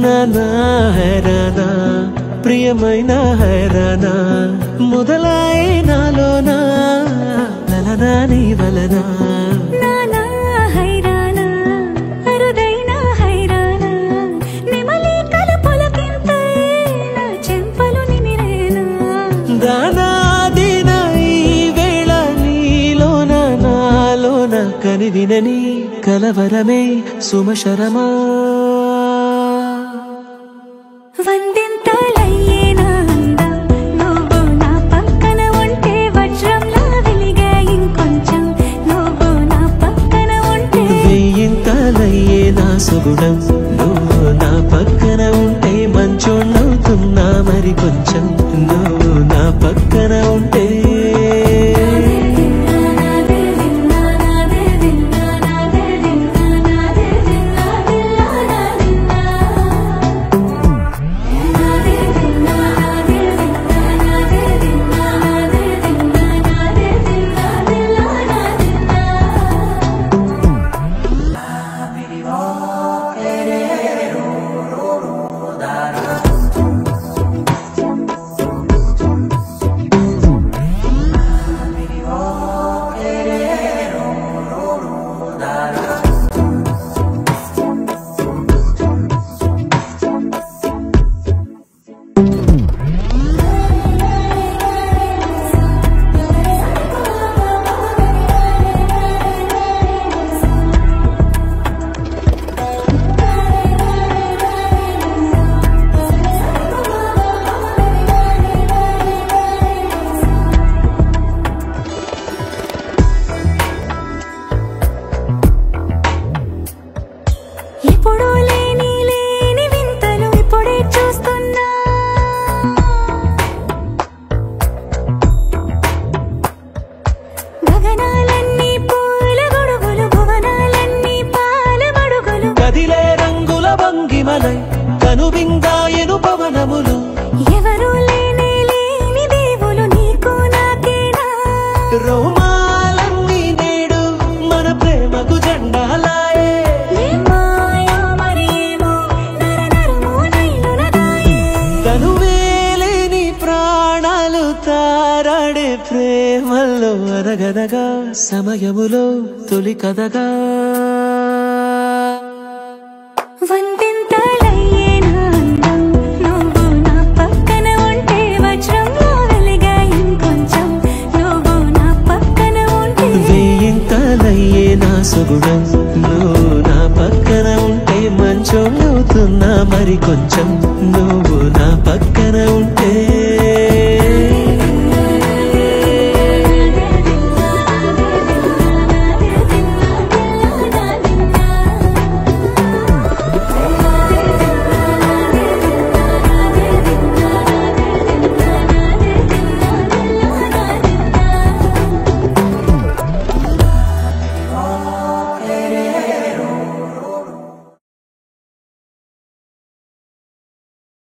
నానా హైరానా ప్రియమైన హైరానా మొదలాయే నాలోనా లలనా నీ వలనా నానా హైరానా అరుదైన హైరానా నిమలి కలుపులకింతై నా చెంపలు నిమిరేనా దానాదిన ఈ వేళ నీలోన నాలోన కనివినని కలవరమే సుమశరమా వందింతలయ్యేనా నువ్వు నా పక్కన ఉంటే వజ్రంలా వెలిగే ఇంకొంచెం నువ్వు నా పక్కన ఉంటే వెయ్యింతలయ్యే నా సుగుణం నువ్వు నా పక్కన ఉంటే మంచోణ్ణవుతున్నా మరి కొంచెం నువ్వు నా పక్కన ఉంటే ఎప్పుడూ లేని వింతలు ఇప్పుడే చూస్తున్నా గగనాలన్నీ పూల గొడుగులు భువనాలన్నీ పాల మడుగులు కదిలే రంగుల భంగిమలై కనువిందాయను పవనములు ఎవరూ లేని దేవులు నీకు నాకేనా రోమాలన్నీ నేడు మన ప్రేమకు జెండాలాయే కనువేలేని ప్రాణాలు తారాడే ప్రేమల్లో అనగనగా సమయములో తొలి కథగా వందింతలయ్యేనా నువ్వు నా పక్కన ఉంటే వజ్రంలా వెలిగే ఇంకొంచెం నువ్వు నా పక్కన ఉంటే వెయ్యింతలయ్యే నా సుగుణం నువ్వు నా పక్కన ఉంటే మంచోణ్ణవుతున్నా మరి కొంచెం